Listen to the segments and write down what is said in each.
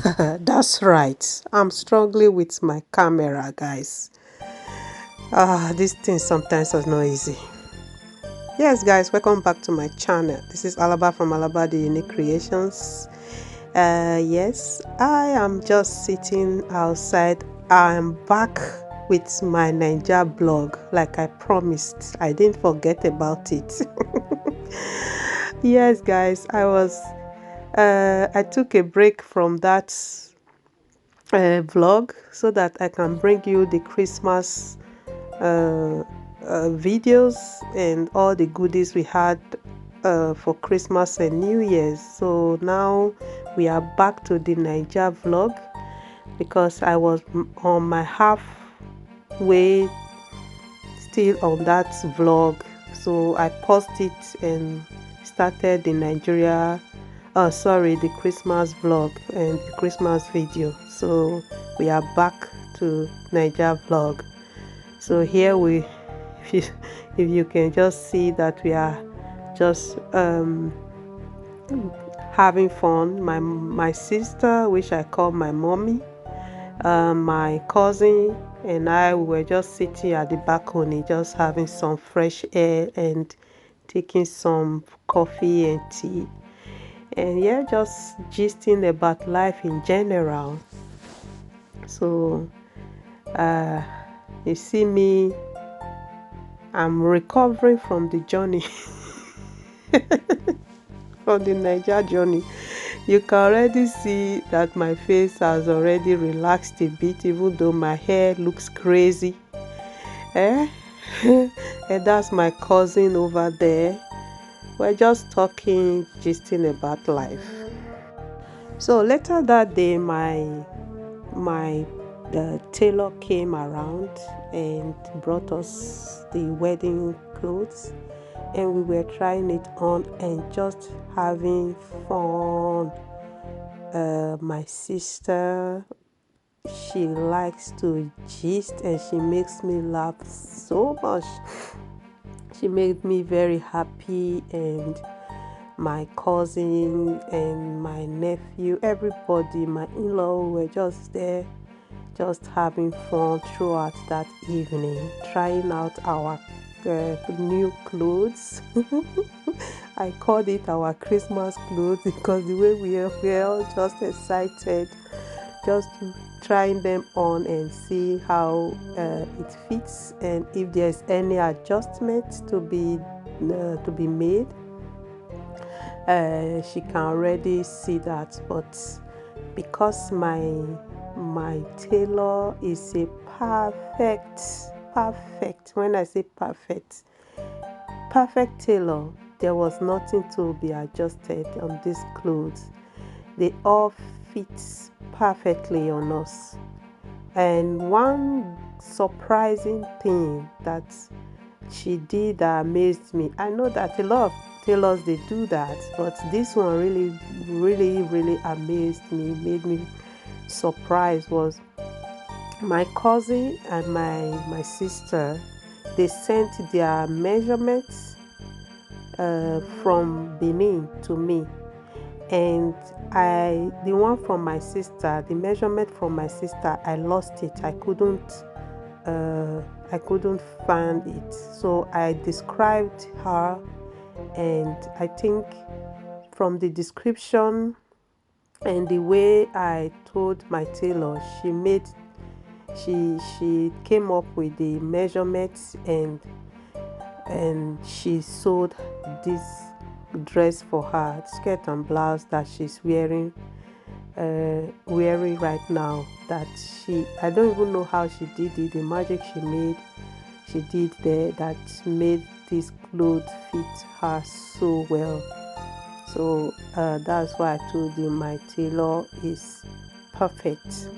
That's right. I'm struggling with my camera, guys. This thing sometimes is not easy. Yes, guys, welcome back to my channel. This is Alaba from Alaba the Unique Creations. Yes, I am just sitting outside. I'm back with my Naija blog, like I promised. I didn't forget about it. Yes, guys, I took a break from that vlog so that I can bring you the Christmas videos and all the goodies we had for Christmas and New Year's. So now we are back to the Naija vlog because I was on my halfway still on that vlog. So I paused it and started the the Christmas vlog and the Christmas video. So we are back to Naija vlog. So here if you can just see that we are just having fun. My sister, which I call my mommy, my cousin and I were just sitting at the balcony, just having some fresh air and taking some coffee and tea, and yeah, just gisting about life in general. So you see me, I'm recovering from the journey. From the Naija journey. You can already see that my face has already relaxed a bit, even though my hair looks crazy. Eh? And that's my cousin over there. We're just talking, gisting about life. So later that day, my tailor came around and brought us the wedding clothes, and we were trying it on and just having fun. My sister, she likes to gist and she makes me laugh so much. She made me very happy, and my cousin and my nephew, everybody, my in-law were just there, just having fun throughout that evening, trying out our new clothes. I called it our Christmas clothes because the way we are all just excited, just trying them on and see how it fits, and if there's any adjustment to be made. She can already see that, but because my tailor is a perfect, when I say perfect tailor, there was nothing to be adjusted on these clothes. They all fit perfectly on us. And one surprising thing that she did that amazed me, I know that a lot of tailors they do that, but this one really amazed me, made me surprised, was my cousin and my sister, they sent their measurements from Benin to me, and the one from my sister, the measurement from my sister, I lost it. I couldn't find it, so I described her, and I think from the description and the way I told my tailor, she came up with the measurements, and she sewed this dress for her, skirt and blouse that she's wearing right now. That I don't even know how she did it, the magic she did there, that made this clothes fit her so well. So that's why I told you my tailor is perfect.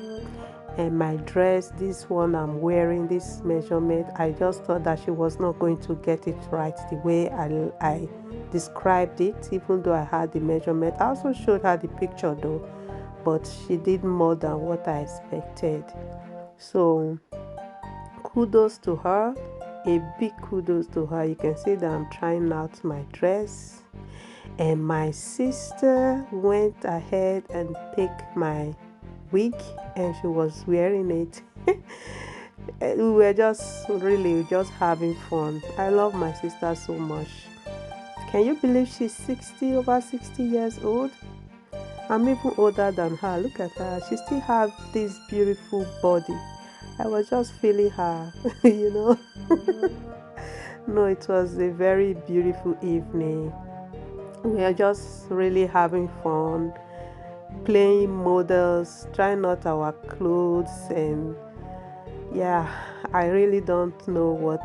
And my dress, this one I'm wearing, this measurement, I just thought that she was not going to get it right the way I described it, even though I had the measurement. I also showed her the picture though, but she did more than what I expected. So kudos to her, a big kudos to her. You can see that I'm trying out my dress, and my sister went ahead and picked my wig and she was wearing it. We were just really just having fun. I love my sister so much. Can you believe she's 60, over 60 years old? I'm even older than her. Look at her. She still has this beautiful body. I was just feeling her, you know. No, it was a very beautiful evening. We are just really having fun, playing models, trying out our clothes, and yeah, I really don't know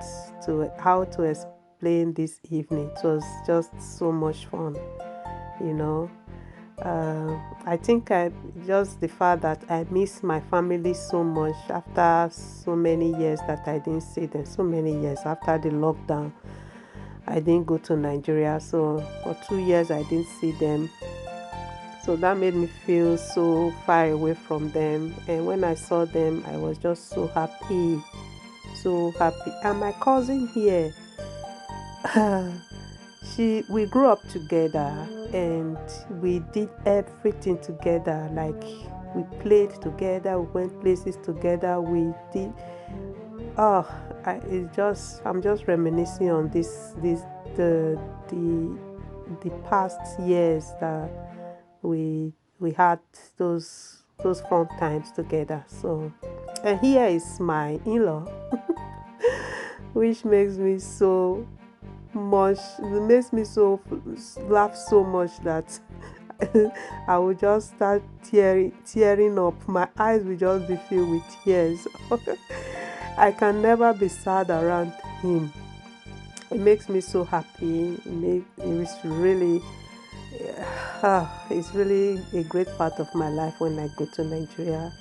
how to explain this evening. It was just so much fun, you know. I think just the fact that I miss my family so much after so many years that I didn't see them, so many years after the lockdown. I didn't go to Nigeria, so for 2 years I didn't see them. So that made me feel so far away from them. And when I saw them, I was just so happy, so happy. And my cousin here, we grew up together and we did everything together. Like we played together, we went places together, we did. Oh, I'm just reminiscing on the the past years that we had those fun times together. So, and here is my in-law, which makes me so much. It makes me so laugh so much that I will just start tearing up. My eyes will just be filled with tears. I can never be sad around him. It makes me so happy. It's really a great part of my life when I go to Nigeria.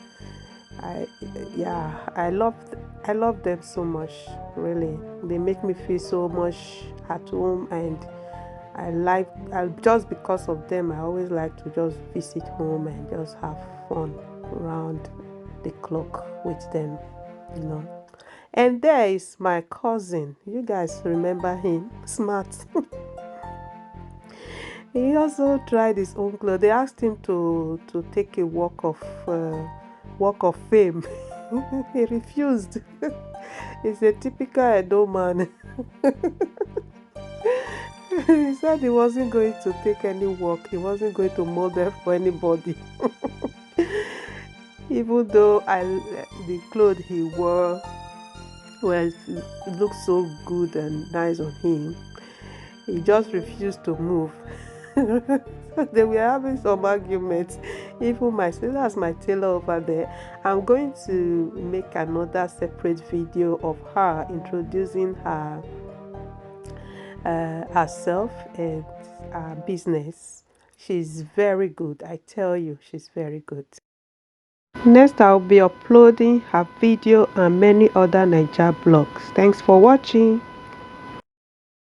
I yeah, I love them so much. Really, they make me feel so much at home, and just because of them. I always like to just visit home and just have fun around the clock with them, you know. And there is my cousin. You guys remember him? Smart. He also tried his own clothes. They asked him to take a walk of fame. He refused. He's a typical Edo man. He said he wasn't going to take any walk. He wasn't going to model for anybody. Even though the clothes he wore, well, it looked so good and nice on him, he just refused to move. They were having some arguments. Even my sister's my tailor over there. I'm going to make another separate video of her introducing herself and her business. She's very good. I tell you, she's very good. Next, I'll be uploading her video and many other Naija blogs. Thanks for watching.